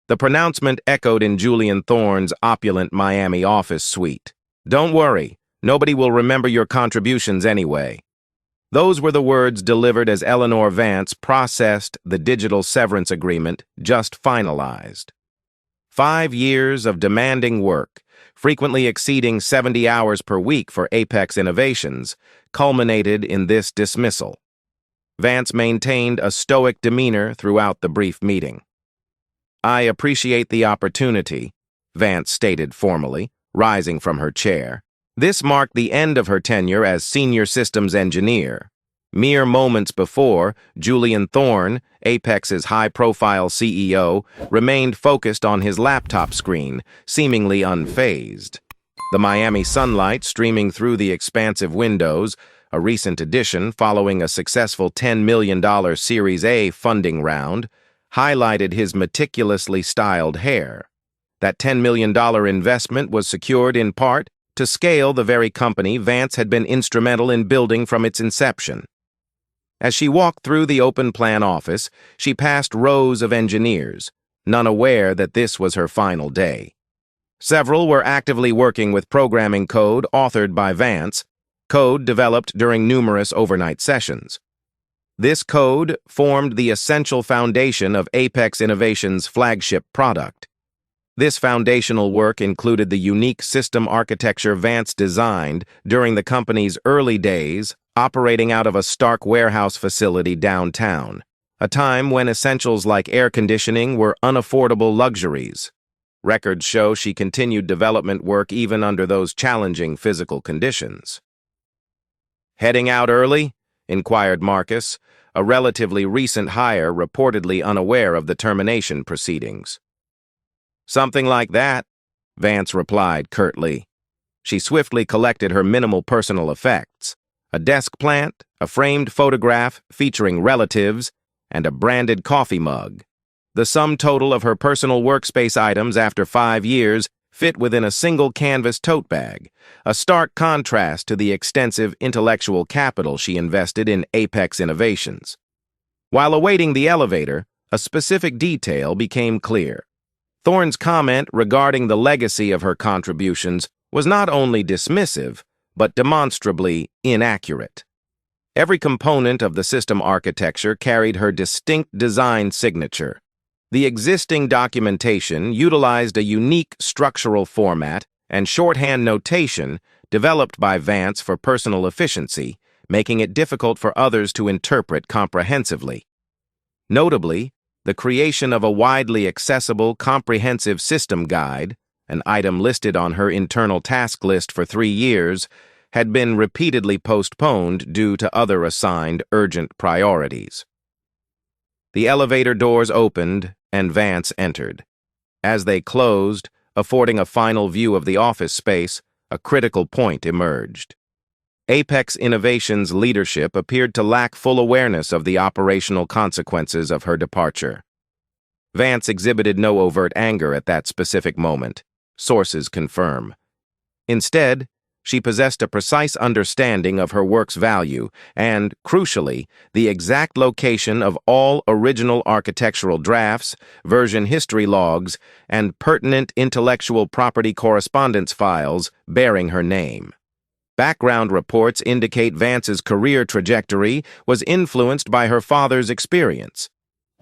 The pronouncement echoed in Julian Thorne's opulent Miami office suite. "Don't worry, nobody will remember your contributions anyway." Those were the words delivered as Eleanor Vance processed the digital severance agreement just finalized. 5 years of demanding work, frequently exceeding 70 hours per week for Apex Innovations, culminated in this dismissal. Vance maintained a stoic demeanor throughout the brief meeting. "I appreciate the opportunity," Vance stated formally, rising from her chair. This marked the end of her tenure as senior systems engineer. Mere moments before, Julian Thorne, Apex's high-profile CEO, remained focused on his laptop screen, seemingly unfazed. The Miami sunlight streaming through the expansive windows, a recent addition following a successful $10 million Series A funding round, highlighted his meticulously styled hair. That $10 million investment was secured in part to scale the very company Vance had been instrumental in building from its inception. As she walked through the open-plan office, she passed rows of engineers, none aware that this was her final day. Several were actively working with programming code authored by Vance, code developed during numerous overnight sessions. This code formed the essential foundation of Apex Innovations' flagship product. This foundational work included the unique system architecture Vance designed during the company's early days, operating out of a Stark warehouse facility downtown, a time when essentials like air conditioning were unaffordable luxuries. Records show she continued development work even under those challenging physical conditions. "Heading out early?" inquired Marcus, a relatively recent hire reportedly unaware of the termination proceedings. "Something like that," Vance replied curtly. She swiftly collected her minimal personal effects: a desk plant, a framed photograph featuring relatives, and a branded coffee mug. The sum total of her personal workspace items after 5 years fit within a single canvas tote bag, a stark contrast to the extensive intellectual capital she invested in Apex Innovations. While awaiting the elevator, a specific detail became clear. Thorne's comment regarding the legacy of her contributions was not only dismissive, but demonstrably inaccurate. Every component of the system architecture carried her distinct design signature. The existing documentation utilized a unique structural format and shorthand notation developed by Vance for personal efficiency, making it difficult for others to interpret comprehensively. Notably, the creation of a widely accessible, comprehensive system guide, an item listed on her internal task list for 3 years, had been repeatedly postponed due to other assigned urgent priorities. The elevator doors opened, and Vance entered. As they closed, affording a final view of the office space, a critical point emerged. Apex Innovations' leadership appeared to lack full awareness of the operational consequences of her departure. Vance exhibited no overt anger at that specific moment, sources confirm. Instead, she possessed a precise understanding of her work's value and, crucially, the exact location of all original architectural drafts, version history logs, and pertinent intellectual property correspondence files bearing her name. Background reports indicate Vance's career trajectory was influenced by her father's experience.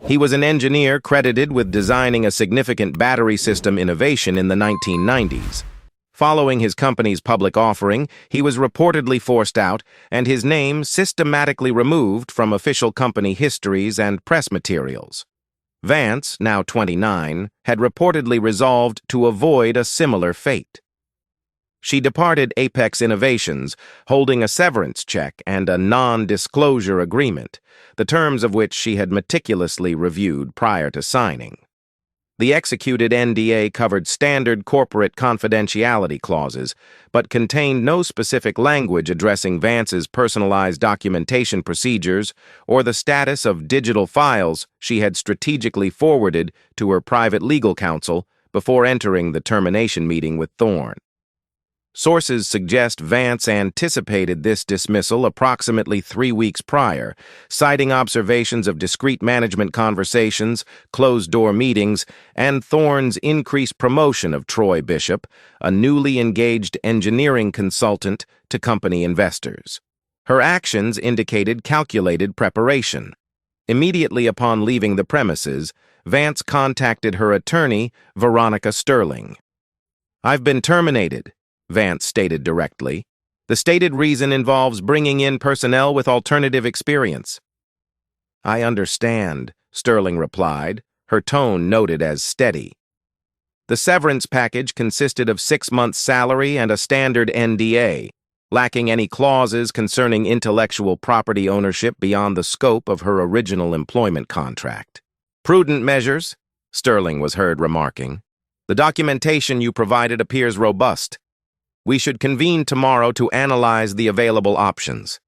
He was an engineer credited with designing a significant battery system innovation in the 1990s. Following his company's public offering, he was reportedly forced out and his name systematically removed from official company histories and press materials. Vance, now 29, had reportedly resolved to avoid a similar fate. She departed Apex Innovations, holding a severance check and a non-disclosure agreement, the terms of which she had meticulously reviewed prior to signing. The executed NDA covered standard corporate confidentiality clauses, but contained no specific language addressing Vance's personalized documentation procedures or the status of digital files she had strategically forwarded to her private legal counsel before entering the termination meeting with Thorne. Sources suggest Vance anticipated this dismissal approximately 3 weeks prior, citing observations of discreet management conversations, closed-door meetings, and Thorne's increased promotion of Troy Bishop, a newly engaged engineering consultant, to company investors. Her actions indicated calculated preparation. Immediately upon leaving the premises, Vance contacted her attorney, Veronica Sterling. "I've been terminated," Vance stated directly. "The stated reason involves bringing in personnel with alternative experience." "I understand," Sterling replied, her tone noted as steady. The severance package consisted of 6 months' salary and a standard NDA, lacking any clauses concerning intellectual property ownership beyond the scope of her original employment contract. "Prudent measures," Sterling was heard remarking. "The documentation you provided appears robust. We should convene tomorrow to analyze the available options."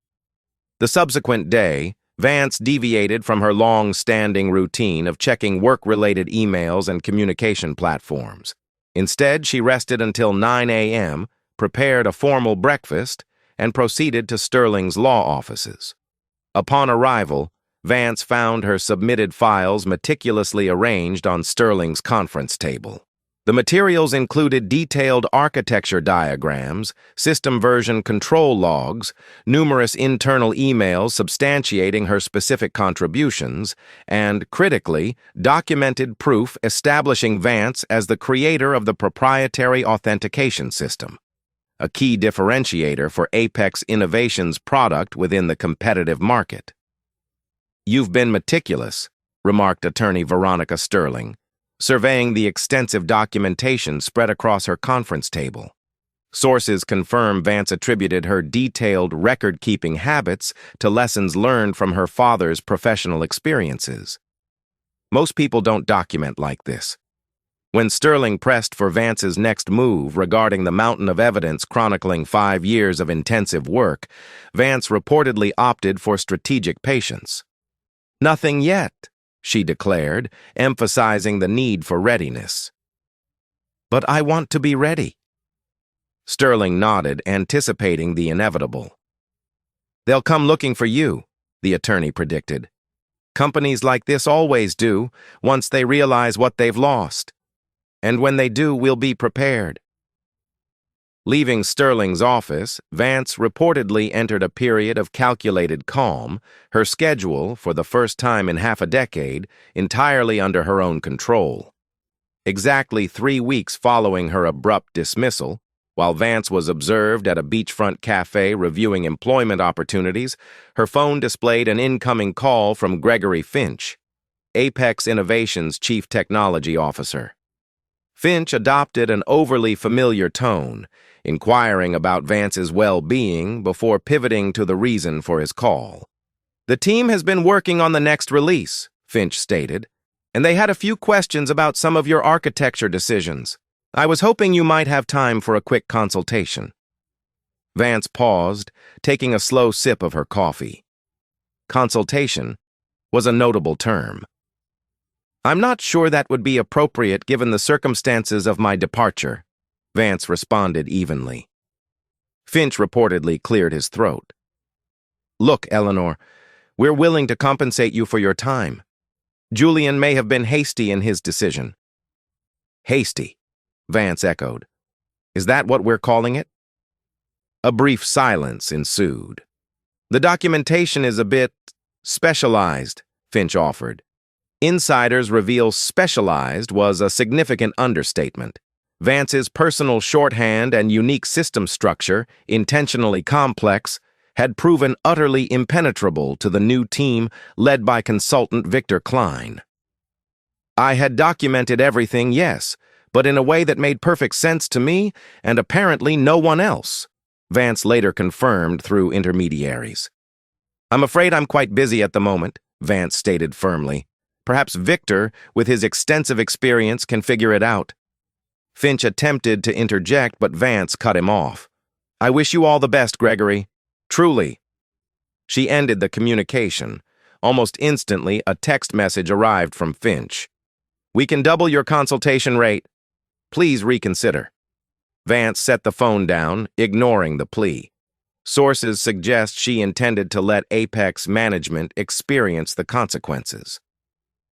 The subsequent day, Vance deviated from her long-standing routine of checking work-related emails and communication platforms. Instead, she rested until 9 a.m., prepared a formal breakfast, and proceeded to Sterling's law offices. Upon arrival, Vance found her submitted files meticulously arranged on Sterling's conference table. The materials included detailed architecture diagrams, system version control logs, numerous internal emails substantiating her specific contributions, and, critically, documented proof establishing Vance as the creator of the proprietary authentication system, a key differentiator for Apex Innovations' product within the competitive market. "You've been meticulous," remarked attorney Veronica Sterling, surveying the extensive documentation spread across her conference table. Sources confirm Vance attributed her detailed record-keeping habits to lessons learned from her father's professional experiences. "Most people don't document like this." When Sterling pressed for Vance's next move regarding the mountain of evidence chronicling 5 years of intensive work, Vance reportedly opted for strategic patience. "Nothing yet," she declared, emphasizing the need for readiness. "But I want to be ready." Sterling nodded, anticipating the inevitable. "They'll come looking for you," the attorney predicted. "Companies like this always do, once they realize what they've lost. And when they do, we'll be prepared." Leaving Sterling's office, Vance reportedly entered a period of calculated calm, her schedule, for the first time in half a decade, entirely under her own control. Exactly 3 weeks following her abrupt dismissal, while Vance was observed at a beachfront cafe reviewing employment opportunities, her phone displayed an incoming call from Gregory Finch, Apex Innovations' Chief Technology Officer. Finch adopted an overly familiar tone, inquiring about Vance's well-being before pivoting to the reason for his call. "The team has been working on the next release," Finch stated, "and they had a few questions about some of your architecture decisions. I was hoping you might have time for a quick consultation." Vance paused, taking a slow sip of her coffee. Consultation was a notable term. "I'm not sure that would be appropriate given the circumstances of my departure," Vance responded evenly. Finch reportedly cleared his throat. "Look, Eleanor, we're willing to compensate you for your time. Julian may have been hasty in his decision." "Hasty," Vance echoed. "Is that what we're calling it?" A brief silence ensued. "The documentation is a bit specialized," Finch offered. Insiders reveal specialized was a significant understatement. Vance's personal shorthand and unique system structure, intentionally complex, had proven utterly impenetrable to the new team led by consultant Victor Klein. "I had documented everything, yes, but in a way that made perfect sense to me and apparently no one else," Vance later confirmed through intermediaries. "I'm afraid I'm quite busy at the moment," Vance stated firmly. "Perhaps Victor, with his extensive experience, can figure it out." Finch attempted to interject, but Vance cut him off. "I wish you all the best, Gregory. Truly." She ended the communication. Almost instantly, a text message arrived from Finch. "We can double your consultation rate. Please reconsider." Vance set the phone down, ignoring the plea. Sources suggest she intended to let Apex management experience the consequences.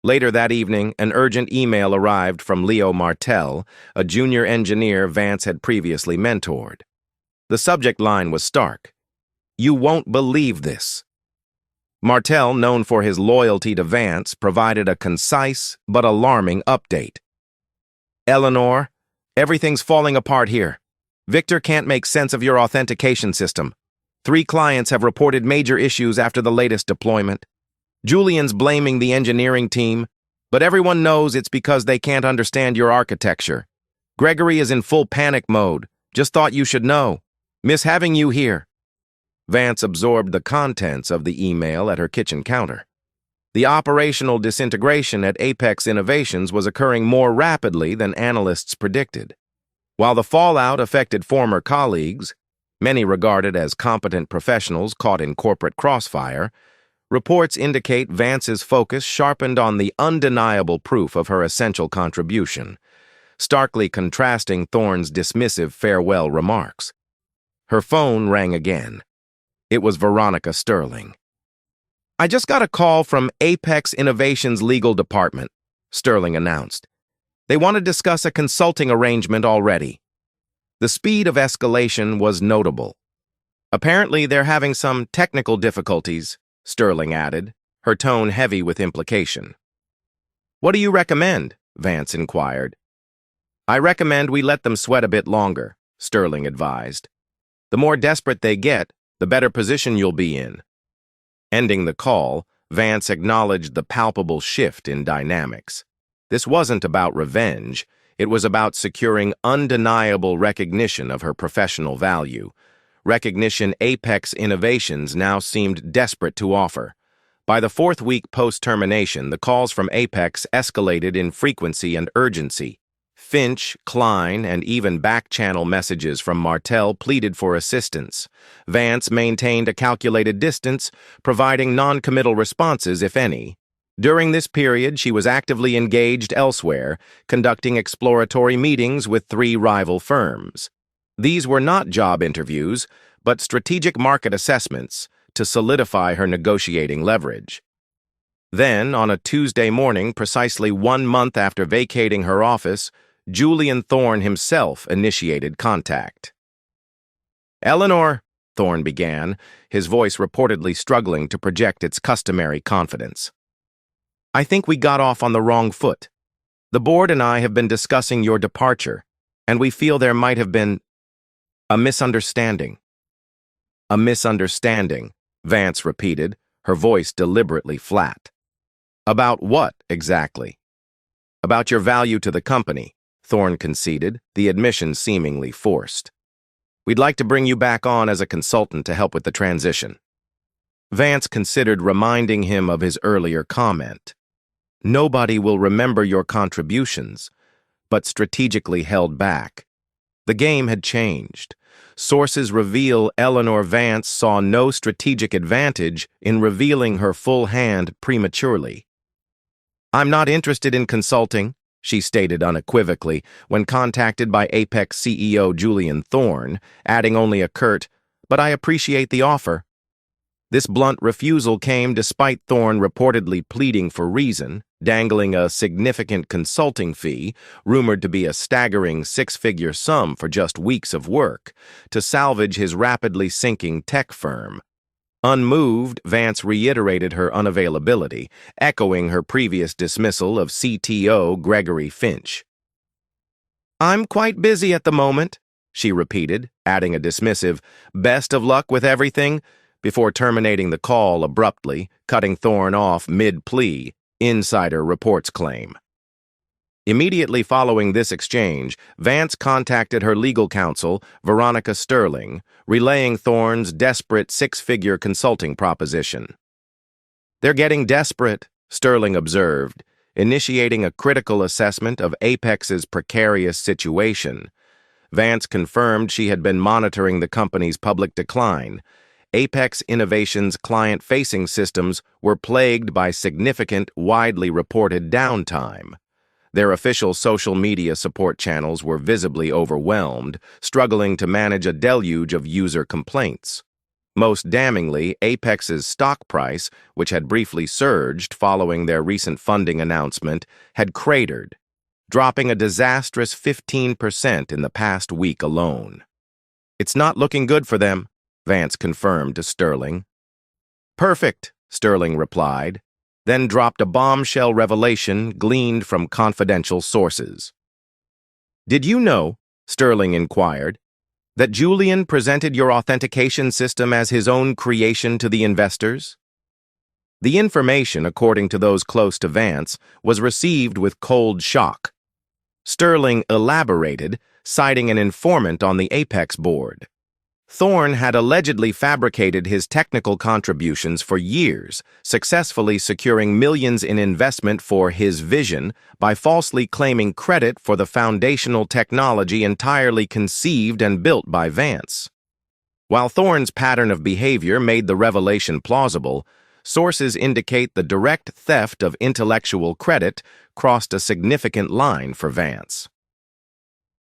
Later that evening, an urgent email arrived from Leo Martell, a junior engineer Vance had previously mentored. The subject line was stark. "You won't believe this." Martell, known for his loyalty to Vance, provided a concise but alarming update. "Eleanor, everything's falling apart here. Victor can't make sense of your authentication system. 3 clients have reported major issues after the latest deployment. Julian's blaming the engineering team, but everyone knows it's because they can't understand your architecture. Gregory is in full panic mode. Just thought you should know. Miss having you here." Vance absorbed the contents of the email at her kitchen counter. The operational disintegration at Apex Innovations was occurring more rapidly than analysts predicted. While the fallout affected former colleagues, many regarded as competent professionals caught in corporate crossfire, reports indicate Vance's focus sharpened on the undeniable proof of her essential contribution, starkly contrasting Thorne's dismissive farewell remarks. Her phone rang again. It was Veronica Sterling. "I just got a call from Apex Innovations' legal department," Sterling announced. "They want to discuss a consulting arrangement already." The speed of escalation was notable. "Apparently, they're having some technical difficulties," Sterling added, her tone heavy with implication. "What do you recommend?" Vance inquired. "I recommend we let them sweat a bit longer," Sterling advised. "The more desperate they get, the better position you'll be in." Ending the call, Vance acknowledged the palpable shift in dynamics. This wasn't about revenge. It was about securing undeniable recognition of her professional value, recognition Apex Innovations now seemed desperate to offer. By the 4th week post-termination, the calls from Apex escalated in frequency and urgency. Finch, Klein, and even back-channel messages from Martell pleaded for assistance. Vance maintained a calculated distance, providing non-committal responses, if any. During this period, she was actively engaged elsewhere, conducting exploratory meetings with 3 rival firms. These were not job interviews, but strategic market assessments to solidify her negotiating leverage. Then, on a Tuesday morning, precisely 1 month after vacating her office, Julian Thorne himself initiated contact. "Eleanor," Thorne began, his voice reportedly struggling to project its customary confidence. "I think we got off on the wrong foot. The board and I have been discussing your departure, and we feel there might have been a misunderstanding." "A misunderstanding," Vance repeated, her voice deliberately flat. "About what, exactly?" "About your value to the company," Thorne conceded, the admission seemingly forced. "We'd like to bring you back on as a consultant to help with the transition." Vance considered reminding him of his earlier comment. "Nobody will remember your contributions," but strategically held back. The game had changed. Sources reveal Eleanor Vance saw no strategic advantage in revealing her full hand prematurely. "I'm not interested in consulting," she stated unequivocally when contacted by Apex CEO Julian Thorne, adding only a curt, "But I appreciate the offer." This blunt refusal came despite Thorne reportedly pleading for reason, dangling a significant consulting fee, rumored to be a staggering 6-figure sum for just weeks of work, to salvage his rapidly sinking tech firm. Unmoved, Vance reiterated her unavailability, echoing her previous dismissal of CTO Gregory Finch. "I'm quite busy at the moment," she repeated, adding a dismissive, "Best of luck with everything," before terminating the call abruptly, cutting Thorne off mid-plea, insider reports claim. Immediately following this exchange, Vance contacted her legal counsel, Veronica Sterling, relaying Thorne's desperate 6-figure consulting proposition. "They're getting desperate," Sterling observed, initiating a critical assessment of Apex's precarious situation. Vance confirmed she had been monitoring the company's public decline. Apex Innovations' client-facing systems were plagued by significant, widely reported downtime. Their official social media support channels were visibly overwhelmed, struggling to manage a deluge of user complaints. Most damningly, Apex's stock price, which had briefly surged following their recent funding announcement, had cratered, dropping a disastrous 15% in the past week alone. "It's not looking good for them," Vance confirmed to Sterling. "Perfect," Sterling replied, then dropped a bombshell revelation gleaned from confidential sources. "Did you know," Sterling inquired, "that Julian presented your authentication system as his own creation to the investors?" The information, according to those close to Vance, was received with cold shock. Sterling elaborated, citing an informant on the Apex board. Thorne had allegedly fabricated his technical contributions for years, successfully securing millions in investment for his vision by falsely claiming credit for the foundational technology entirely conceived and built by Vance. While Thorne's pattern of behavior made the revelation plausible, sources indicate the direct theft of intellectual credit crossed a significant line for Vance.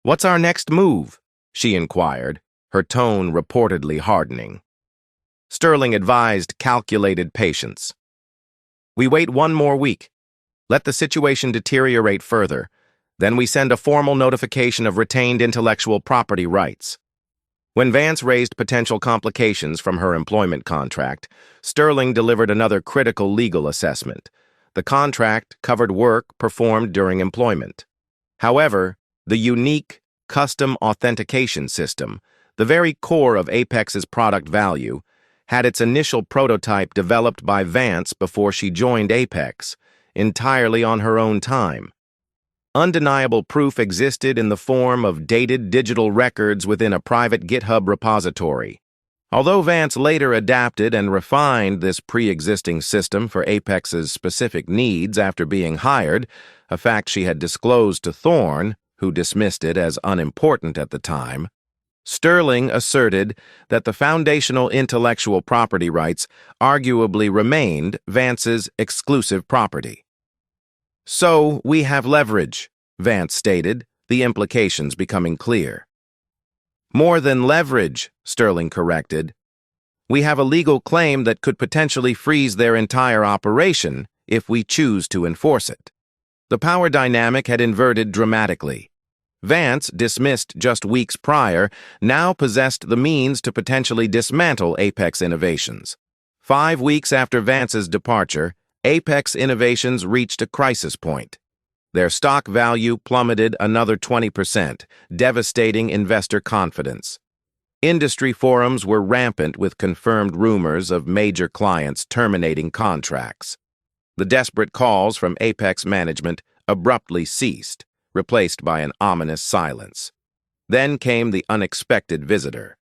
"What's our next move?" she inquired, her tone reportedly hardening. Sterling advised calculated patience. "We wait one more week. Let the situation deteriorate further. Then we send a formal notification of retained intellectual property rights." When Vance raised potential complications from her employment contract, Sterling delivered another critical legal assessment. The contract covered work performed during employment. However, the unique, custom authentication system, the very core of Apex's product value, had its initial prototype developed by Vance before she joined Apex, entirely on her own time. Undeniable proof existed in the form of dated digital records within a private GitHub repository. Although Vance later adapted and refined this pre-existing system for Apex's specific needs after being hired, a fact she had disclosed to Thorne, who dismissed it as unimportant at the time, Sterling asserted that the foundational intellectual property rights arguably remained Vance's exclusive property. "So we have leverage," Vance stated, the implications becoming clear. "More than leverage," Sterling corrected. "We have a legal claim that could potentially freeze their entire operation if we choose to enforce it." The power dynamic had inverted dramatically. Vance, dismissed just weeks prior, now possessed the means to potentially dismantle Apex Innovations. 5 weeks after Vance's departure, Apex Innovations reached a crisis point. Their stock value plummeted another 20%, devastating investor confidence. Industry forums were rampant with confirmed rumors of major clients terminating contracts. The desperate calls from Apex management abruptly ceased, replaced by an ominous silence. Then came the unexpected visitor.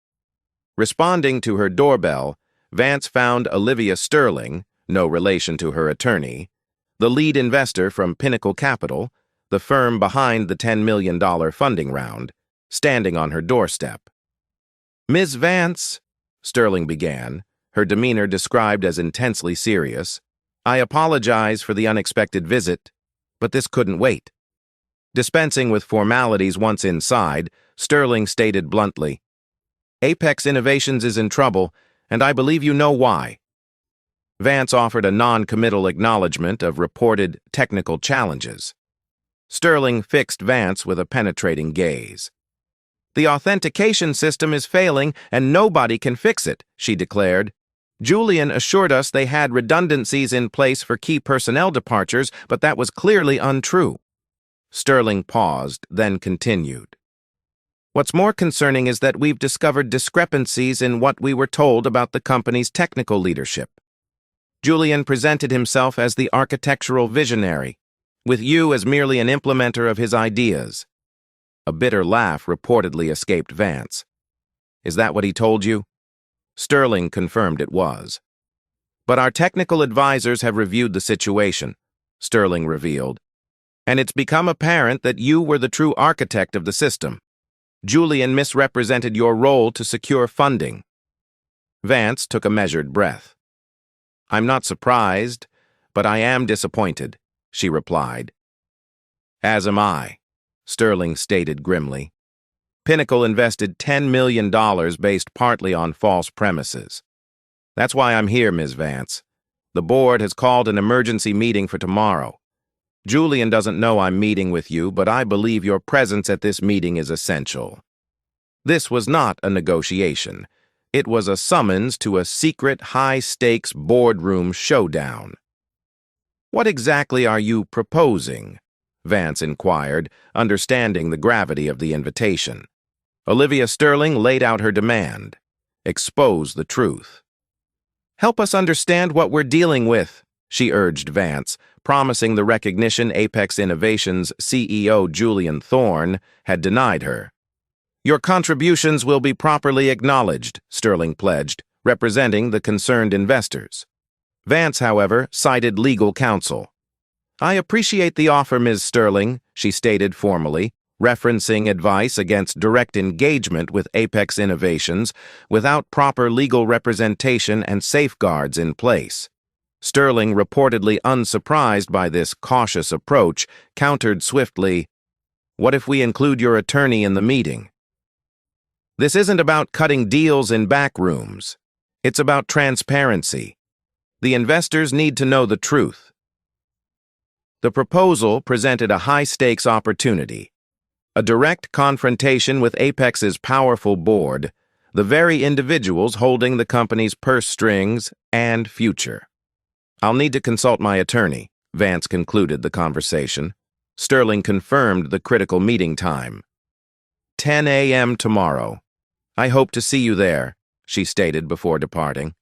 Responding to her doorbell, Vance found Olivia Sterling, no relation to her attorney, the lead investor from Pinnacle Capital, the firm behind the $10 million funding round, standing on her doorstep. "Ms. Vance," Sterling began, her demeanor described as intensely serious, "I apologize for the unexpected visit, but this couldn't wait." Dispensing with formalities once inside, Sterling stated bluntly, "Apex Innovations is in trouble, and I believe you know why." Vance offered a non-committal acknowledgement of reported technical challenges. Sterling fixed Vance with a penetrating gaze. "The authentication system is failing, and nobody can fix it," she declared. "Julian assured us they had redundancies in place for key personnel departures, but that was clearly untrue." Sterling paused, then continued. "What's more concerning is that we've discovered discrepancies in what we were told about the company's technical leadership. Julian presented himself as the architectural visionary, with you as merely an implementer of his ideas." A bitter laugh reportedly escaped Vance. "Is that what he told you?" Sterling confirmed it was. "But our technical advisors have reviewed the situation," Sterling revealed, "and it's become apparent that you were the true architect of the system. Julian misrepresented your role to secure funding." Vance took a measured breath. "I'm not surprised, but I am disappointed," she replied. As am I, Sterling stated grimly. Pinnacle invested $10 million based partly on false premises. That's why I'm here, Ms. Vance. The board has called an emergency meeting for tomorrow. Julian doesn't know I'm meeting with you, but I believe your presence at this meeting is essential. This was not a negotiation. It was a summons to a secret, high-stakes boardroom showdown. What exactly are you proposing? Vance inquired, understanding the gravity of the invitation. Olivia Sterling laid out her demand. Expose the truth. Help us understand what we're dealing with, she urged Vance, promising the recognition Apex Innovations' CEO Julian Thorne had denied her. Your contributions will be properly acknowledged, Sterling pledged, representing the concerned investors. Vance, however, cited legal counsel. I appreciate the offer, Ms. Sterling, she stated formally, referencing advice against direct engagement with Apex Innovations without proper legal representation and safeguards in place. Sterling, reportedly unsurprised by this cautious approach, countered swiftly, "What if we include your attorney in the meeting?" This isn't about cutting deals in back rooms. It's about transparency. The investors need to know the truth. The proposal presented a high-stakes opportunity. A direct confrontation with Apex's powerful board, the very individuals holding the company's purse strings and future. I'll need to consult my attorney, Vance concluded the conversation. Sterling confirmed the critical meeting time. 10 a.m. tomorrow. I hope to see you there, she stated before departing.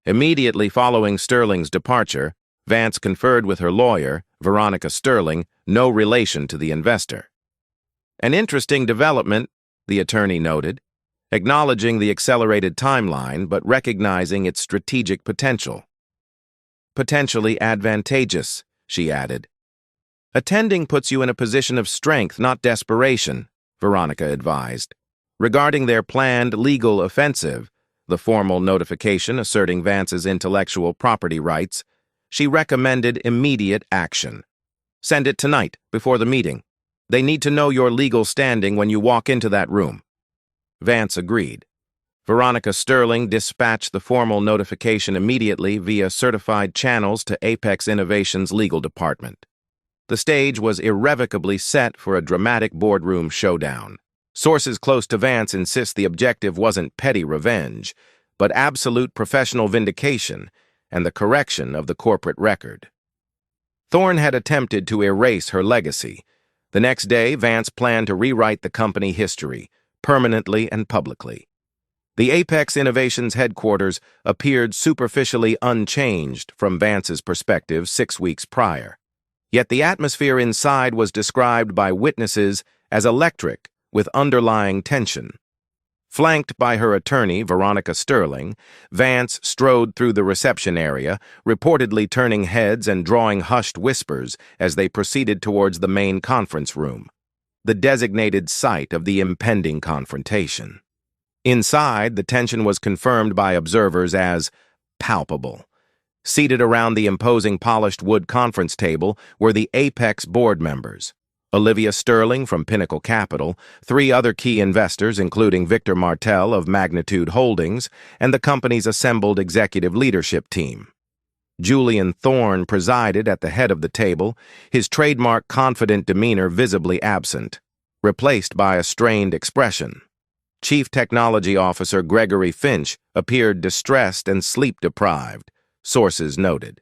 Immediately following Sterling's departure, Vance conferred with her lawyer, Veronica Sterling, no relation to the investor. An interesting development, the attorney noted, acknowledging the accelerated timeline but recognizing its strategic potential. Potentially advantageous, she added. Attending puts you in a position of strength, not desperation, Veronica advised. Regarding their planned legal offensive, the formal notification asserting Vance's intellectual property rights, she recommended immediate action. Send it tonight, before the meeting. They need to know your legal standing when you walk into that room. Vance agreed. Veronica Sterling dispatched the formal notification immediately via certified channels to Apex Innovations' legal department. The stage was irrevocably set for a dramatic boardroom showdown. Sources close to Vance insist the objective wasn't petty revenge, but absolute professional vindication and the correction of the corporate record. Thorne had attempted to erase her legacy. The next day, Vance planned to rewrite the company history, permanently and publicly. The Apex Innovations headquarters appeared superficially unchanged from Vance's perspective 6 weeks prior. Yet the atmosphere inside was described by witnesses as electric with underlying tension. Flanked by her attorney, Veronica Sterling, Vance strode through the reception area, reportedly turning heads and drawing hushed whispers as they proceeded towards the main conference room, the designated site of the impending confrontation. Inside, the tension was confirmed by observers as palpable. Seated around the imposing polished wood conference table were the Apex board members. Olivia Sterling from Pinnacle Capital, 3 other key investors including Victor Martel of Magnitude Holdings, and the company's assembled executive leadership team. Julian Thorne presided at the head of the table, his trademark confident demeanor visibly absent, replaced by a strained expression. Chief Technology Officer Gregory Finch appeared distressed and sleep-deprived, sources noted.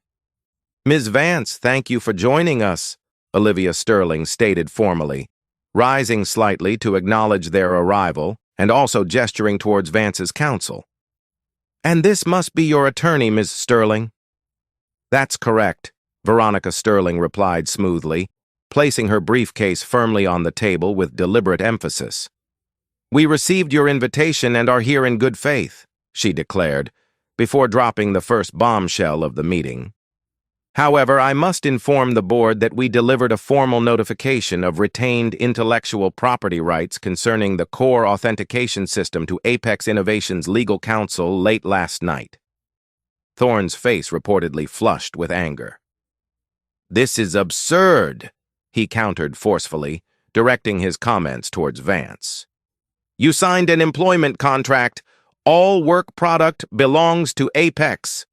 Ms. Vance, thank you for joining us, Olivia Sterling stated formally, rising slightly to acknowledge their arrival and also gesturing towards Vance's counsel. And this must be your attorney, Ms. Sterling. That's correct, Veronica Sterling replied smoothly, placing her briefcase firmly on the table with deliberate emphasis. We received your invitation and are here in good faith, she declared, before dropping the first bombshell of the meeting. However, I must inform the board that we delivered a formal notification of retained intellectual property rights concerning the core authentication system to Apex Innovations' legal counsel late last night. Thorne's face reportedly flushed with anger. This is absurd, he countered forcefully, directing his comments towards Vance. You signed an employment contract. All work product belongs to Apex.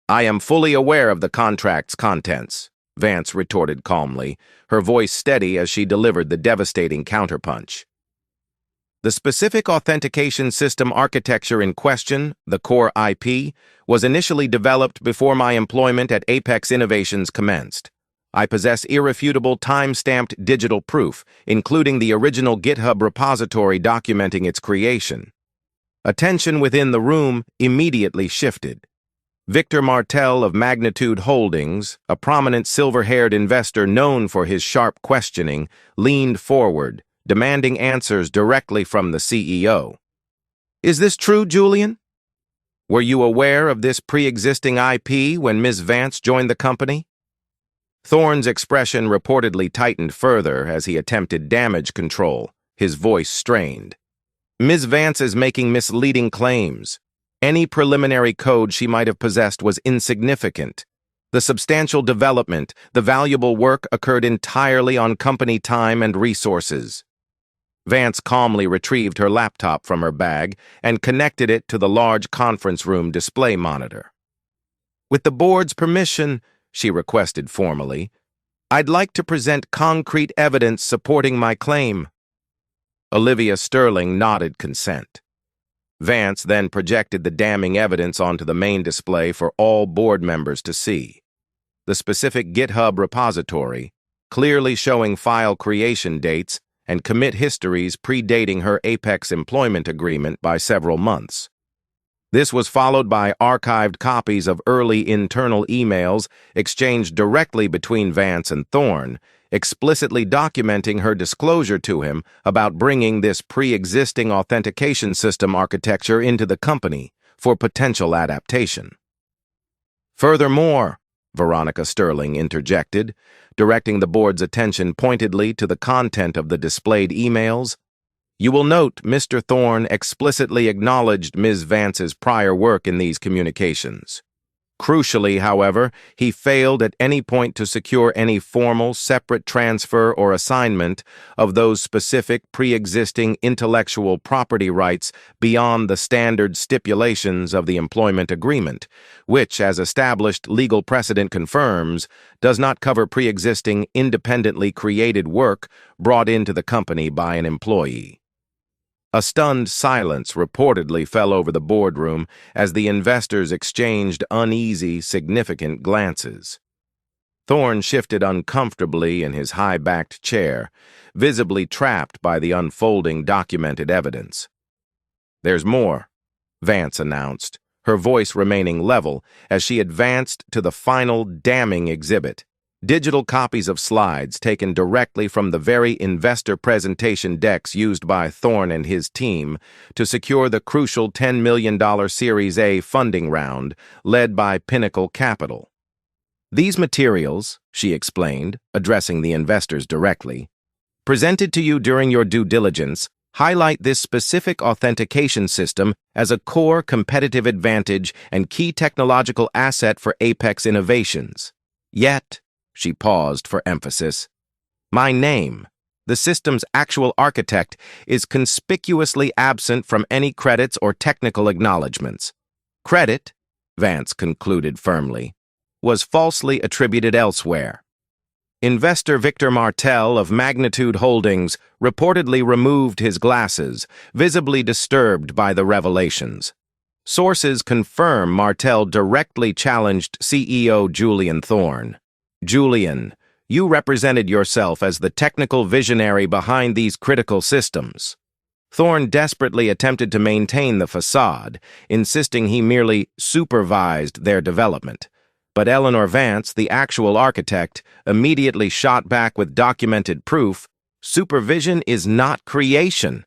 I am fully aware of the contract's contents, Vance retorted calmly, her voice steady as she delivered the devastating counterpunch. The specific authentication system architecture in question, the core IP, was initially developed before my employment at Apex Innovations commenced. I possess irrefutable time-stamped digital proof, including the original GitHub repository documenting its creation. Attention within the room immediately shifted. Victor Martel of Magnitude Holdings, a prominent silver-haired investor known for his sharp questioning, leaned forward, demanding answers directly from the CEO. Is this true, Julian? Were you aware of this pre-existing IP when Ms. Vance joined the company? Thorne's expression reportedly tightened further as he attempted damage control, his voice strained. Ms. Vance is making misleading claims. Any preliminary code she might have possessed was insignificant. The substantial development, the valuable work occurred entirely on company time and resources. Vance calmly retrieved her laptop from her bag and connected it to the large conference room display monitor. With the board's permission, she requested formally, I'd like to present concrete evidence supporting my claim. Olivia Sterling nodded consent. Vance then projected the damning evidence onto the main display for all board members to see. The specific GitHub repository, clearly showing file creation dates and commit histories predating her Apex employment agreement by several months. This was followed by archived copies of early internal emails exchanged directly between Vance and Thorne, explicitly documenting her disclosure to him about bringing this pre-existing authentication system architecture into the company for potential adaptation. Furthermore, Veronica Sterling interjected, directing the board's attention pointedly to the content of the displayed emails. You will note Mr. Thorne explicitly acknowledged Ms. Vance's prior work in these communications. Crucially, however, he failed at any point to secure any formal, separate transfer or assignment of those specific pre-existing intellectual property rights beyond the standard stipulations of the employment agreement, which, as established legal precedent confirms, does not cover pre-existing independently created work brought into the company by an employee. A stunned silence reportedly fell over the boardroom as the investors exchanged uneasy, significant glances. Thorne shifted uncomfortably in his high-backed chair, visibly trapped by the unfolding documented evidence. There's more, Vance announced, her voice remaining level as she advanced to the final damning exhibit. Digital copies of slides taken directly from the very investor presentation decks used by Thorne and his team to secure the crucial $10 million Series A funding round led by Pinnacle Capital. These materials, she explained, addressing the investors directly, presented to you during your due diligence, highlight this specific authentication system as a core competitive advantage and key technological asset for Apex Innovations. Yet, she paused for emphasis, my name, the system's actual architect, is conspicuously absent from any credits or technical acknowledgments. Credit, Vance concluded firmly, was falsely attributed elsewhere. Investor Victor Martel of Magnitude Holdings reportedly removed his glasses, visibly disturbed by the revelations. Sources confirm Martel directly challenged CEO Julian Thorne. Julian, you represented yourself as the technical visionary behind these critical systems. Thorne desperately attempted to maintain the facade, insisting he merely supervised their development. But Eleanor Vance, the actual architect, immediately shot back with documented proof, supervision is not creation.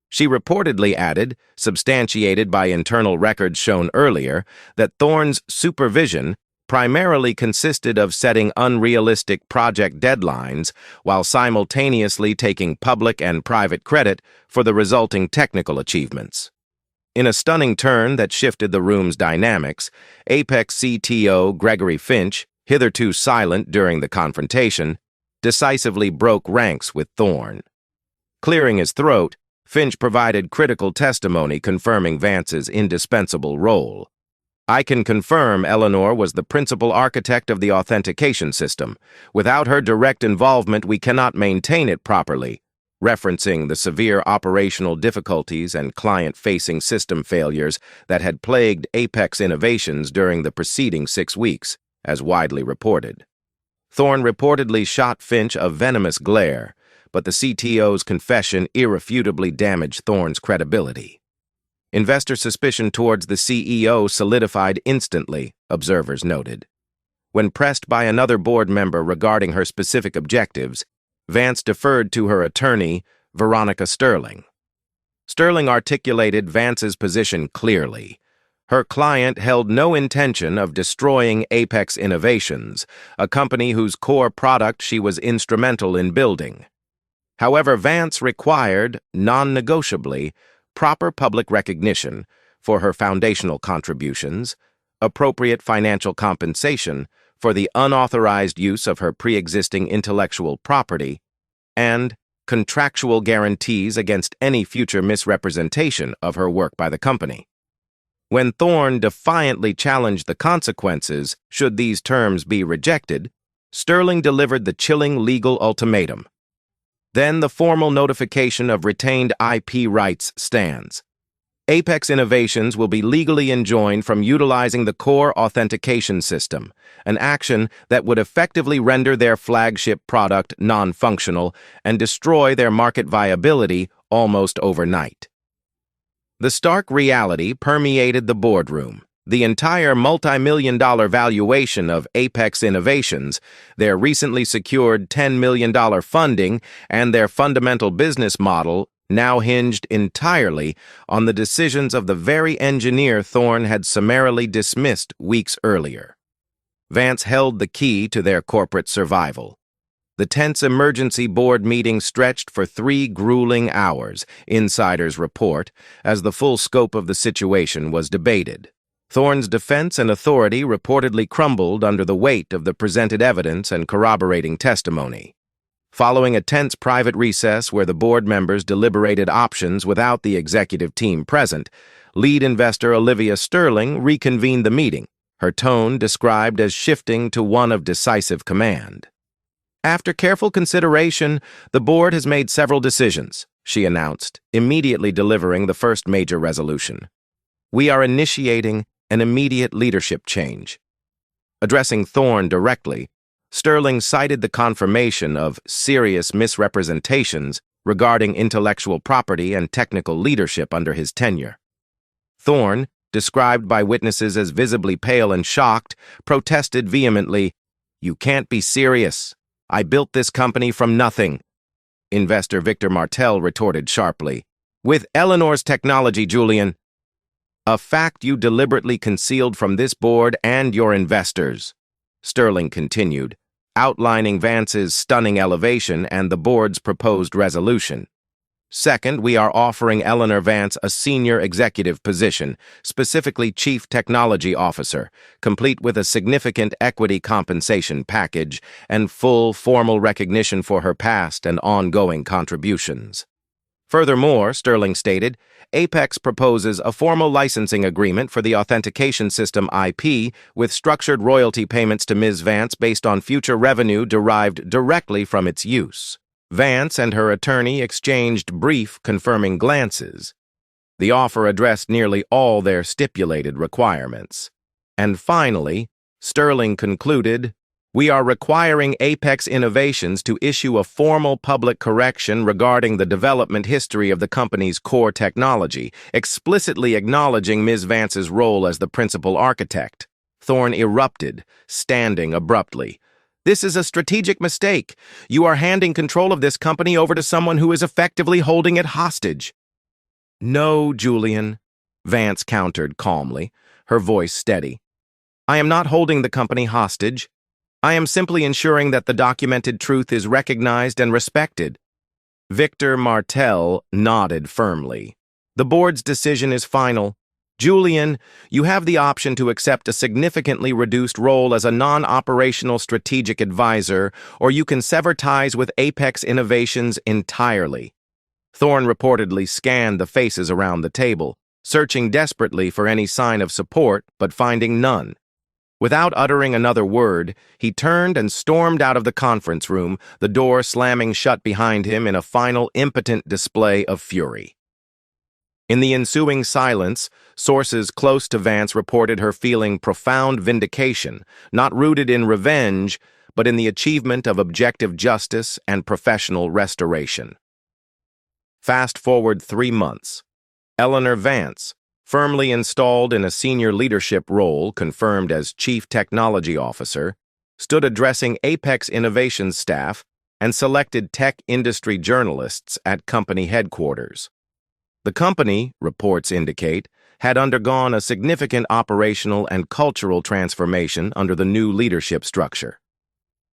She reportedly added, substantiated by internal records shown earlier, that Thorne's supervision primarily consisted of setting unrealistic project deadlines while simultaneously taking public and private credit for the resulting technical achievements. In a stunning turn that shifted the room's dynamics, Apex CTO Gregory Finch, hitherto silent during the confrontation, decisively broke ranks with Thorne. Clearing his throat, Finch provided critical testimony confirming Vance's indispensable role. "I can confirm Eleanor was the principal architect of the authentication system. Without her direct involvement, we cannot maintain it properly," referencing the severe operational difficulties and client-facing system failures that had plagued Apex Innovations during the preceding 6 weeks, as widely reported. Thorne reportedly shot Finch a venomous glare, but the CTO's confession irrefutably damaged Thorne's credibility. Investor suspicion towards the CEO solidified instantly, observers noted. When pressed by another board member regarding her specific objectives, Vance deferred to her attorney, Veronica Sterling. Sterling articulated Vance's position clearly. Her client held no intention of destroying Apex Innovations, a company whose core product she was instrumental in building. However, Vance required, non-negotiably, proper public recognition for her foundational contributions, appropriate financial compensation for the unauthorized use of her pre-existing intellectual property, and contractual guarantees against any future misrepresentation of her work by the company. When Thorne defiantly challenged the consequences should these terms be rejected, Sterling delivered the chilling legal ultimatum. Then the formal notification of retained IP rights stands. Apex Innovations will be legally enjoined from utilizing the core authentication system, an action that would effectively render their flagship product non-functional and destroy their market viability almost overnight. The stark reality permeated the boardroom. The entire multi-million-dollar valuation of Apex Innovations, their recently secured $10 million funding, and their fundamental business model now hinged entirely on the decisions of the very engineer Thorne had summarily dismissed weeks earlier. Vance held the key to their corporate survival. The tense emergency board meeting stretched for 3 grueling hours, insiders report, as the full scope of the situation was debated. Thorne's defense and authority reportedly crumbled under the weight of the presented evidence and corroborating testimony. Following a tense private recess where the board members deliberated options without the executive team present, lead investor Olivia Sterling reconvened the meeting, her tone described as shifting to one of decisive command. "After careful consideration, the board has made several decisions," she announced, immediately delivering the first major resolution. "We are initiating an immediate leadership change." Addressing Thorne directly, Sterling cited the confirmation of serious misrepresentations regarding intellectual property and technical leadership under his tenure. Thorne, described by witnesses as visibly pale and shocked, protested vehemently, "You can't be serious. I built this company from nothing." Investor Victor Martell retorted sharply, "With Eleanor's technology, Julian. A fact you deliberately concealed from this board and your investors," Sterling continued, outlining Vance's stunning elevation and the board's proposed resolution. "Second, we are offering Eleanor Vance a senior executive position, specifically Chief Technology Officer, complete with a significant equity compensation package and full formal recognition for her past and ongoing contributions. Furthermore," Sterling stated, "Apex proposes a formal licensing agreement for the authentication system IP with structured royalty payments to Ms. Vance based on future revenue derived directly from its use." Vance and her attorney exchanged brief, confirming glances. The offer addressed nearly all their stipulated requirements. And finally, Sterling concluded, "We are requiring Apex Innovations to issue a formal public correction regarding the development history of the company's core technology, explicitly acknowledging Ms. Vance's role as the principal architect." Thorne erupted, standing abruptly. "This is a strategic mistake. You are handing control of this company over to someone who is effectively holding it hostage." "No, Julian," Vance countered calmly, her voice steady. "I am not holding the company hostage. I am simply ensuring that the documented truth is recognized and respected." Victor Martell nodded firmly. "The board's decision is final. Julian, you have the option to accept a significantly reduced role as a non-operational strategic advisor, or you can sever ties with Apex Innovations entirely. Thorne reportedly scanned the faces around the table, searching desperately for any sign of support, but finding none. Without uttering another word, he turned and stormed out of the conference room, the door slamming shut behind him in a final impotent display of fury. In the ensuing silence, sources close to Vance reported her feeling profound vindication, not rooted in revenge, but in the achievement of objective justice and professional restoration. Fast forward 3 months. Eleanor Vance, firmly installed in a senior leadership role confirmed as Chief Technology Officer, stood addressing Apex Innovations staff and selected tech industry journalists at company headquarters. The company, reports indicate, had undergone a significant operational and cultural transformation under the new leadership structure.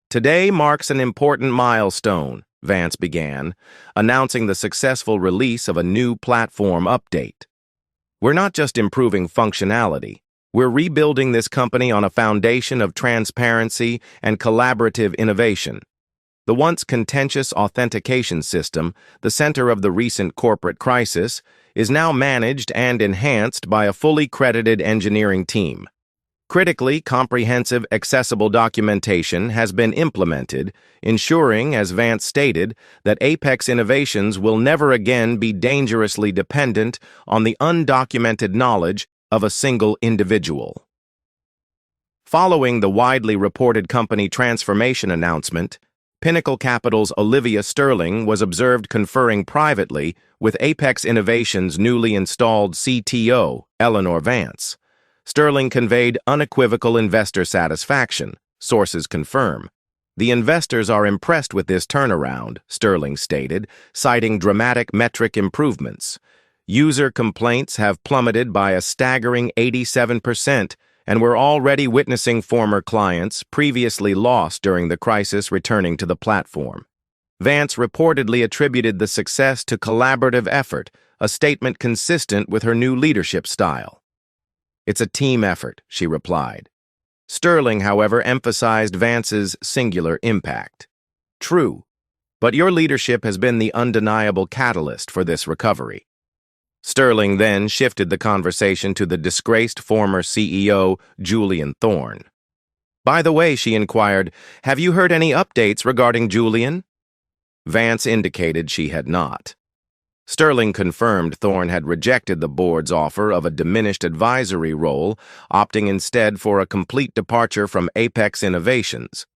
Today marks an important milestone, Vance began, announcing the successful release of a new platform update. We're not just improving functionality, we're rebuilding this company on a foundation of transparency and collaborative innovation. The once contentious authentication system, the center of the recent corporate crisis, is now managed and enhanced by a fully credited engineering team. Critically comprehensive, accessible documentation has been implemented, ensuring, as Vance stated, that Apex Innovations will never again be dangerously dependent on the undocumented knowledge of a single individual. Following the widely reported company transformation announcement, Pinnacle Capital's Olivia Sterling was observed conferring privately with Apex Innovations' newly installed CTO, Eleanor Vance. Sterling conveyed unequivocal investor satisfaction, sources confirm. The investors are impressed with this turnaround, Sterling stated, citing dramatic metric improvements. User complaints have plummeted by a staggering 87%, and we're already witnessing former clients previously lost during the crisis returning to the platform. Vance reportedly attributed the success to collaborative effort, a statement consistent with her new leadership style. It's a team effort, she replied. Sterling, however, emphasized Vance's singular impact. True, but your leadership has been the undeniable catalyst for this recovery. Sterling then shifted the conversation to the disgraced former CEO, Julian Thorne. By the way, she inquired, have you heard any updates regarding Julian? Vance indicated she had not. Sterling confirmed Thorne had rejected the board's offer of a diminished advisory role, opting instead for a complete departure from Apex Innovations.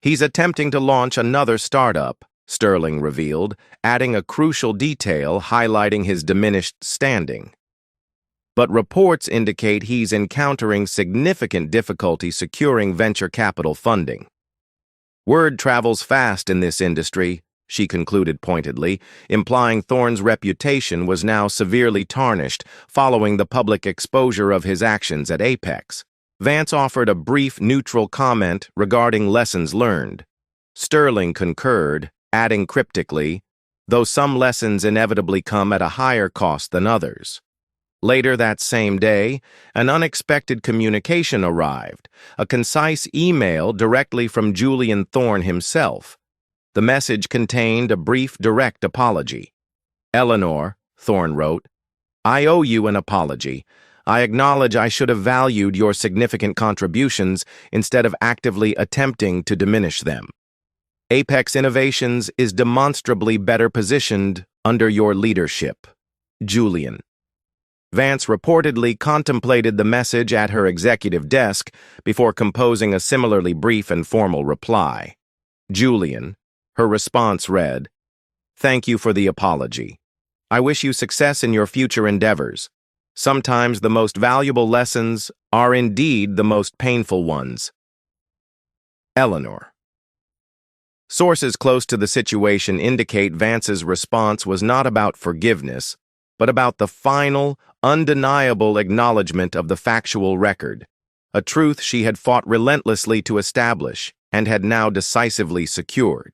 He's attempting to launch another startup, Sterling revealed, adding a crucial detail highlighting his diminished standing. But reports indicate he's encountering significant difficulty securing venture capital funding. Word travels fast in this industry, she concluded pointedly, implying Thorne's reputation was now severely tarnished following the public exposure of his actions at Apex. Vance offered a brief neutral comment regarding lessons learned. Sterling concurred, adding cryptically, though some lessons inevitably come at a higher cost than others. Later that same day, an unexpected communication arrived, a concise email directly from Julian Thorne himself. The message contained a brief, direct apology. Eleanor, Thorne wrote, I owe you an apology. I acknowledge I should have valued your significant contributions instead of actively attempting to diminish them. Apex Innovations is demonstrably better positioned under your leadership. Julian. Vance reportedly contemplated the message at her executive desk before composing a similarly brief and formal reply. Julian. Her response read, Thank you for the apology. I wish you success in your future endeavors. Sometimes the most valuable lessons are indeed the most painful ones. Eleanor. Sources close to the situation indicate Vance's response was not about forgiveness, but about the final, undeniable acknowledgement of the factual record, a truth she had fought relentlessly to establish and had now decisively secured.